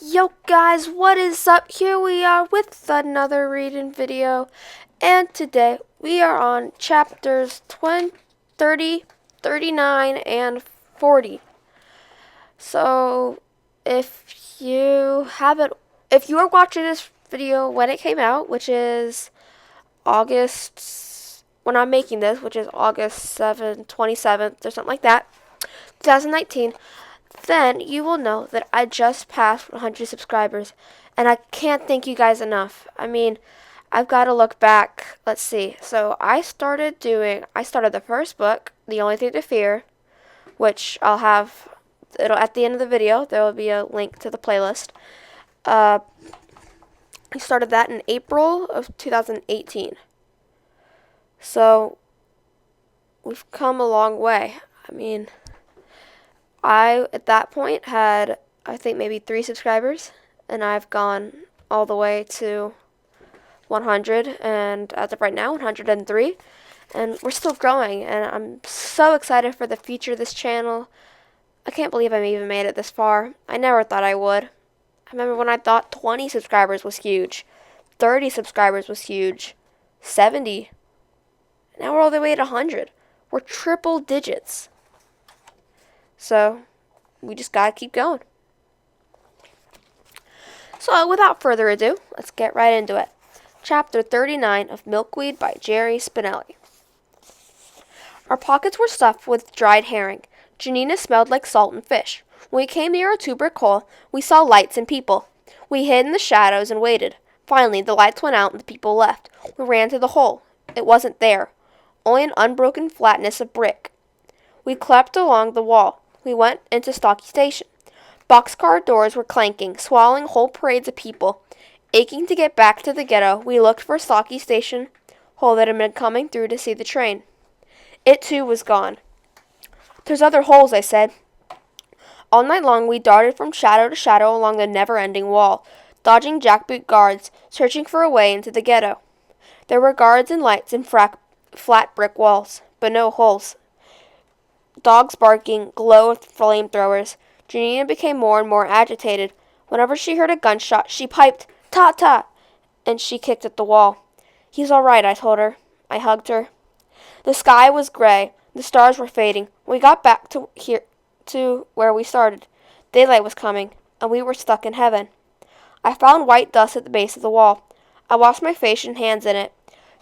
Yo guys, what is up? Here we are with another reading video, and today we are on chapters 20, 30, 39, and 40. So, if you are watching this video when it came out, which is when I'm making this, which is August 27th or something like that, 2019, then you will know that I just passed 100 subscribers, and I can't thank you guys enough. I mean, I've got to look back. Let's see. So I started the first book, The Only Thing to Fear, which it'll at the end of the video, there will be a link to the playlist. I started that in April of 2018. So we've come a long way. I mean, I, at that point, had, I think, maybe 3 subscribers, and I've gone all the way to 100, and as of right now, 103, and we're still growing, and I'm so excited for the future of this channel. I can't believe I even made it this far. I never thought I would. I remember when I thought 20 subscribers was huge, 30 subscribers was huge, 70, now we're all the way at 100. We're triple digits. So, we just gotta keep going. So, without further ado, let's get right into it. Chapter 39 of Milkweed by Jerry Spinelli. Our pockets were stuffed with dried herring. Janina smelled like salt and fish. When we came near a 2-brick hole, we saw lights and people. We hid in the shadows and waited. Finally, the lights went out and the people left. We ran to the hole. It wasn't there. Only an unbroken flatness of brick. We crept along the wall. We went into Stocky Station. Boxcar doors were clanking, swallowing whole parades of people. Aching to get back to the ghetto, we looked for Stocky Station hole that had been coming through to see the train. It, too, was gone. "There's other holes," I said. All night long we darted from shadow to shadow along the never-ending wall, dodging jackboot guards, searching for a way into the ghetto. There were guards and lights and flat brick walls, but no holes. Dogs barking, glow of flamethrowers. Janina became more and more agitated. Whenever she heard a gunshot, she piped, "Ta-ta!" and she kicked at the wall. "He's all right," I told her. I hugged her. The sky was gray. The stars were fading. We got back to where we started. Daylight was coming, and we were stuck in heaven. I found white dust at the base of the wall. I washed my face and hands in it.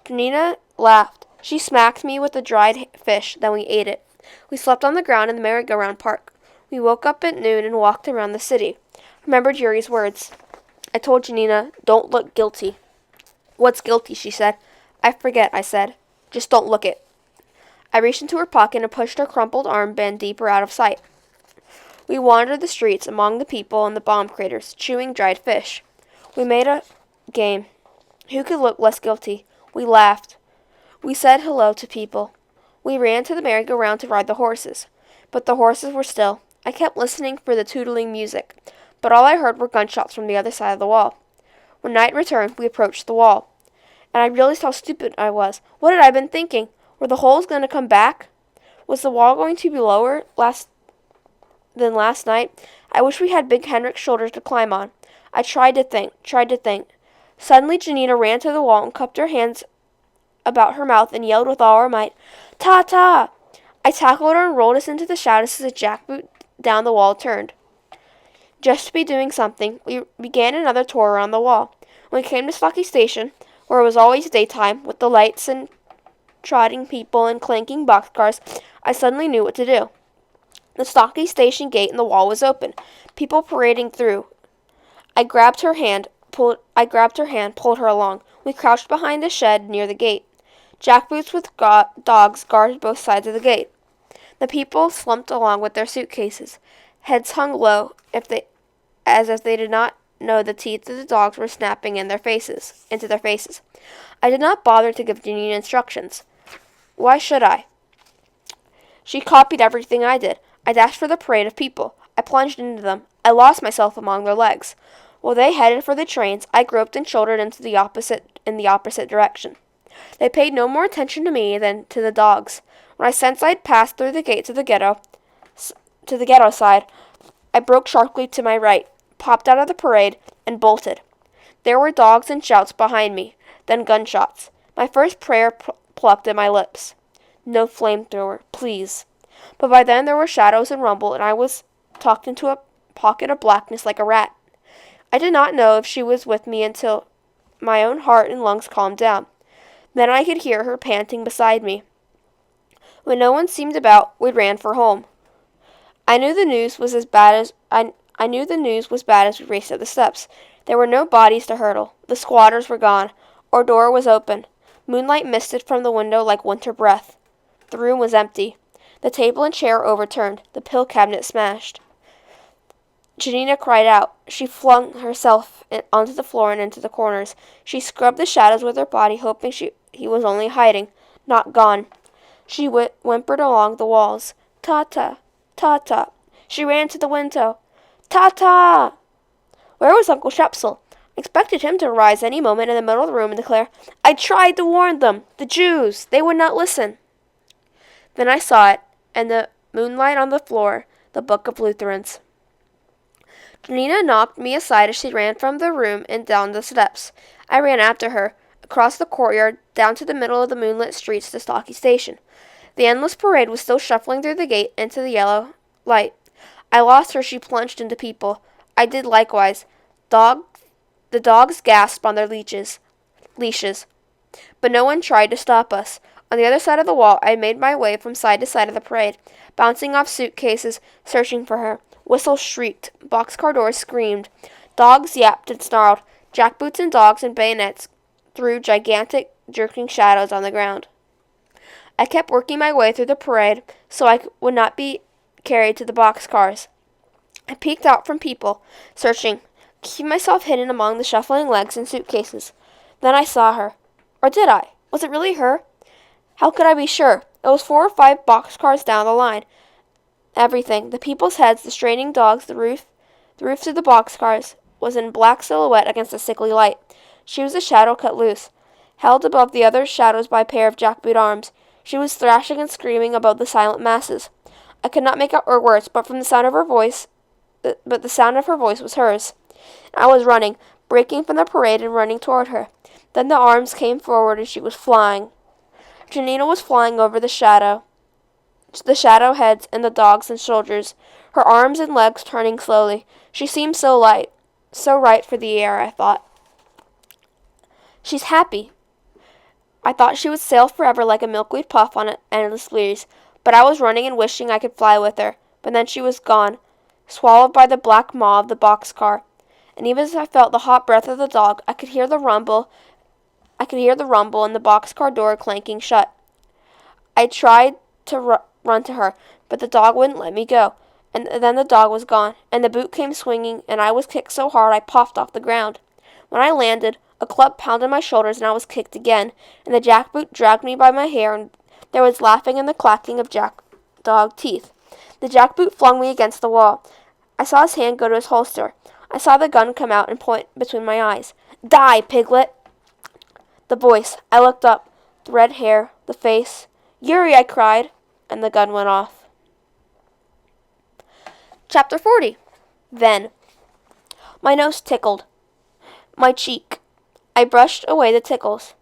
Janina laughed. She smacked me with the dried fish, then we ate it. We slept on the ground in the merry-go-round park. We woke up at noon and walked around the city. Remembered Yuri's words. I told Janina, "Don't look guilty." "What's guilty?" she said. "I forget," I said. "Just don't look it." I reached into her pocket and pushed her crumpled armband deeper out of sight. We wandered the streets among the people and the bomb craters, chewing dried fish. We made a game. Who could look less guilty? We laughed. We said hello to people. We ran to the merry-go-round to ride the horses. But the horses were still. I kept listening for the tootling music, but all I heard were gunshots from the other side of the wall. When night returned, we approached the wall. And I realized how stupid I was. What had I been thinking? Were the holes going to come back? Was the wall going to be lower than last night? I wish we had Big Henrik's shoulders to climb on. I tried to think. Suddenly Janina ran to the wall and cupped her hands about her mouth and yelled with all her might, "Ta-ta!" I tackled her and rolled us into the shadows as a jackboot down the wall turned. Just to be doing something, we began another tour around the wall. When we came to Stocky Station, where it was always daytime, with the lights and trotting people and clanking boxcars, I suddenly knew what to do. The Stocky Station gate in the wall was open, people parading through. I grabbed her hand, pulled her along. We crouched behind a shed near the gate. Jackboots with dogs guarded both sides of the gate. The people slumped along with their suitcases. Heads hung low, as if they did not know the teeth of the dogs were snapping into their faces. I did not bother to give Janina instructions. Why should I? She copied everything I did. I dashed for the parade of people. I plunged into them. I lost myself among their legs. While they headed for the trains, I groped and shouldered in the opposite direction. They paid no more attention to me than to the dogs. When I sensed I had passed through the gate to the ghetto side, I broke sharply to my right. popped out of the parade, and bolted. There were dogs and shouts behind me, then gunshots. My first prayer plucked at my lips. No flamethrower, please. But by then there were shadows and rumble, and I was tucked into a pocket of blackness like a rat. I did not know if she was with me until my own heart and lungs calmed down. Then I could hear her panting beside me. When no one seemed about, we ran for home. I knew the news was bad as we raced up the steps. There were no bodies to hurdle. The squatters were gone. Our door was open. Moonlight misted from the window like winter breath. The room was empty. The table and chair overturned. The pill cabinet smashed. Janina cried out. She flung herself onto the floor and into the corners. She scrubbed the shadows with her body, hoping he was only hiding, not gone. She whimpered along the walls. "Tata! Tata!" She ran to the window. "Tata!" Where was Uncle Shepsel? I expected him to rise any moment in the middle of the room and declare, "I tried to warn them! The Jews! They would not listen!" Then I saw it, and the moonlight on the floor, the Book of Lutherans. Janina knocked me aside as she ran from the room and down the steps. I ran after her, across the courtyard, down to the middle of the moonlit streets to Stocky Station. The endless parade was still shuffling through the gate into the yellow light. I lost her as she plunged into people. I did likewise. The dogs gasped on their leashes. But no one tried to stop us. On the other side of the wall, I made my way from side to side of the parade, bouncing off suitcases, searching for her. Whistles shrieked. Boxcar doors screamed. Dogs yapped and snarled. Jackboots and dogs and bayonets threw gigantic, jerking shadows on the ground. I kept working my way through the parade so I would not be carried to the boxcars. I peeked out from people, searching, keeping myself hidden among the shuffling legs and suitcases. Then I saw her. Or did I? Was it really her? How could I be sure? It was 4 or 5 boxcars down the line. Everything, the people's heads, the straining dogs, the roofs of the boxcars, was in black silhouette against the sickly light. She was a shadow cut loose, held above the other shadows by a pair of jackboot arms. She was thrashing and screaming above the silent masses. I could not make out her words, but the sound of her voice was hers. I was running, breaking from the parade and running toward her. Then the arms came forward and she was flying. Janina was flying over the shadow heads and the dogs and soldiers, her arms and legs turning slowly. She seemed so light, so right for the air, I thought. She's happy. I thought she would sail forever like a milkweed puff on an endless breeze, but I was running and wishing I could fly with her. But then she was gone, swallowed by the black maw of the boxcar. And even as I felt the hot breath of the dog, I could hear the rumble and the boxcar door clanking shut. I tried to run to her, but the dog wouldn't let me go. And then the dog was gone, and the boot came swinging, and I was kicked so hard I puffed off the ground. When I landed, a club pounded my shoulders, and I was kicked again, and the jackboot dragged me by my hair, and there was laughing and the clacking of dog teeth. The jackboot flung me against the wall. I saw his hand go to his holster. I saw the gun come out and point between my eyes. "Die, piglet!" The voice. I looked up. The red hair, the face. "Yuri!" I cried, and the gun went off. Chapter 40. Then. My nose tickled. My cheek. I brushed away the tickles.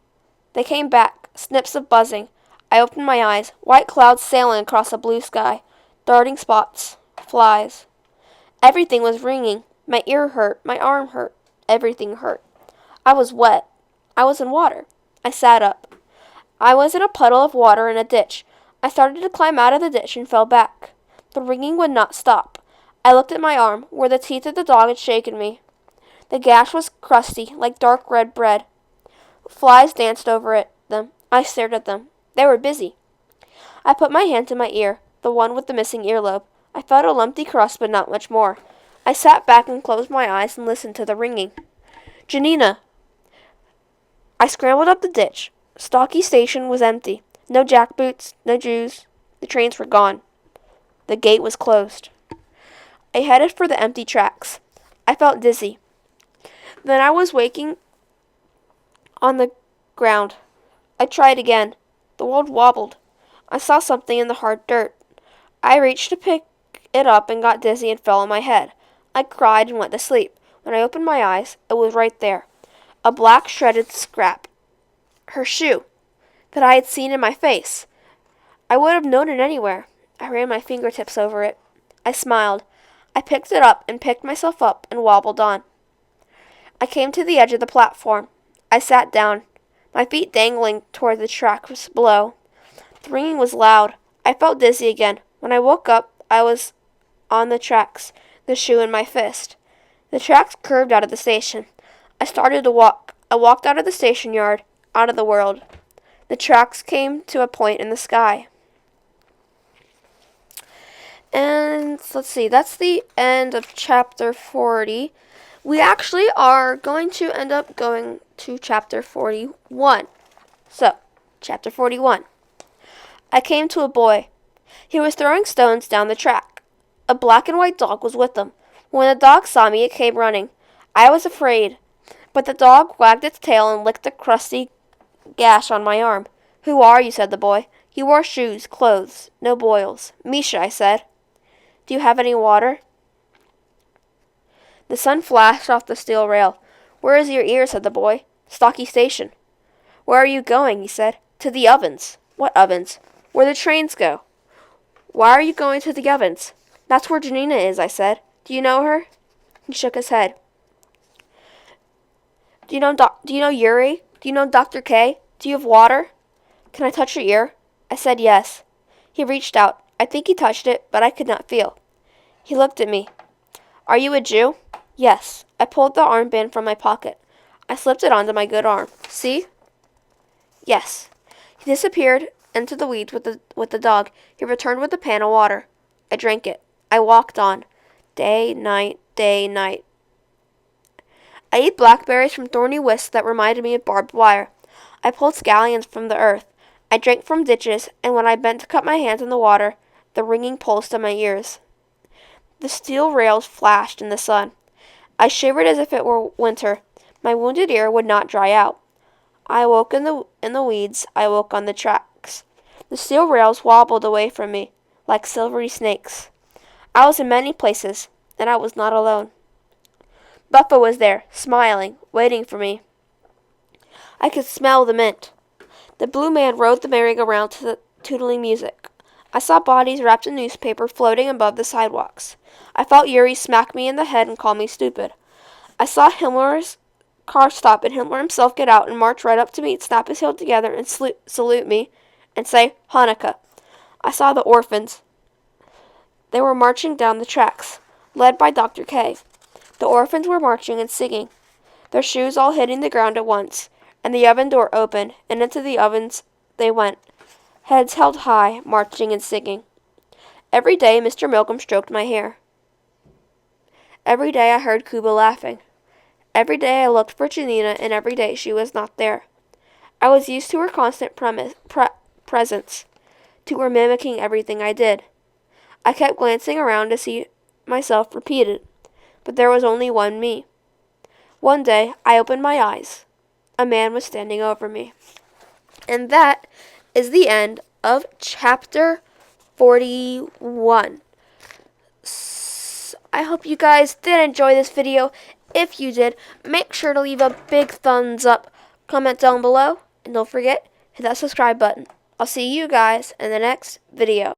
They came back, snips of buzzing. I opened my eyes. White clouds sailing across a blue sky. Darting spots. Flies. Everything was ringing. My ear hurt. My arm hurt. Everything hurt. I was wet. I was in water. I sat up. I was in a puddle of water in a ditch. I started to climb out of the ditch and fell back. The ringing would not stop. I looked at my arm, where the teeth of the dog had shaken me. The gash was crusty, like dark red bread. Flies danced over them. I stared at them. They were busy. I put my hand to my ear, the one with the missing earlobe. I felt a lumpy crust, but not much more. I sat back and closed my eyes and listened to the ringing. "Janina!" I scrambled up the ditch. Stocky Station was empty. No jackboots, no Jews. The trains were gone. The gate was closed. I headed for the empty tracks. I felt dizzy. Then I was waking on the ground. I tried again. The world wobbled. I saw something in the hard dirt. I reached to pick it up and got dizzy and fell on my head. I cried and went to sleep. When I opened my eyes, it was right there. A black shredded scrap. Her shoe that I had seen in my face. I would have known it anywhere. I ran my fingertips over it. I smiled. I picked it up and picked myself up and wobbled on. I came to the edge of the platform. I sat down, my feet dangling toward the tracks below. The ringing was loud. I felt dizzy again. When I woke up, I was on the tracks, the shoe in my fist. The tracks curved out of the station. I started to walk. I walked out of the station yard, out of the world. The tracks came to a point in the sky. And let's see, that's the end of chapter 40. We actually are going to end up going to chapter 41. So, chapter 41. I came to a boy. He was throwing stones down the track. A black and white dog was with him. When the dog saw me, it came running. I was afraid, but the dog wagged its tail and licked a crusty gash on my arm. "Who are you?" said the boy. "You wore shoes, clothes, no boils." "Misha," I said. "Do you have any water?" The sun flashed off the steel rail. "Where is your ear?" said the boy. "Stocky Station." "Where are you going?" he said. "To the ovens." "What ovens?" "Where the trains go." "Why are you going to the ovens?" "That's where Janina is," I said. "Do you know her?" He shook his head. Do you know Yuri? Do you know Dr. K? Do you have water?" "Can I touch your ear?" I said yes. He reached out. I think he touched it, but I could not feel. He looked at me. "Are you a Jew?" "Yes." I pulled the armband from my pocket. I slipped it onto my good arm. "See?" "Yes." He disappeared into the weeds with the dog. He returned with a pan of water. I drank it. I walked on. Day, night, day, night. I ate blackberries from thorny wisps that reminded me of barbed wire. I pulled scallions from the earth. I drank from ditches, and when I bent to cut my hands in the water, the ringing pulsed in my ears. The steel rails flashed in the sun. I shivered as if it were winter. My wounded ear would not dry out. I awoke in the weeds. I awoke on the tracks. The steel rails wobbled away from me, like silvery snakes. I was in many places, and I was not alone. Buffa was there, smiling, waiting for me. I could smell the mint. The blue man rode the merry-go-round to the tootling music. I saw bodies wrapped in newspaper floating above the sidewalks. I felt Yuri smack me in the head and call me stupid. I saw Himmler's car stop and Himmler himself get out and march right up to me, snap his heel together and salute me and say, "Hanukkah." I saw the orphans. They were marching down the tracks, led by Dr. K. The orphans were marching and singing, their shoes all hitting the ground at once, and the oven door opened, and into the ovens they went, heads held high, marching and singing. Every day Mr. Milcom stroked my hair. Every day I heard Kuba laughing. Every day I looked for Janina, and every day she was not there. I was used to her constant presence, to her mimicking everything I did. I kept glancing around to see myself repeated, but there was only one me. One day I opened my eyes. A man was standing over me. And that is the end of chapter 41. I hope you guys did enjoy this video. If you did, make sure to leave a big thumbs up, comment down below, and don't forget, hit that subscribe button. I'll see you guys in the next video.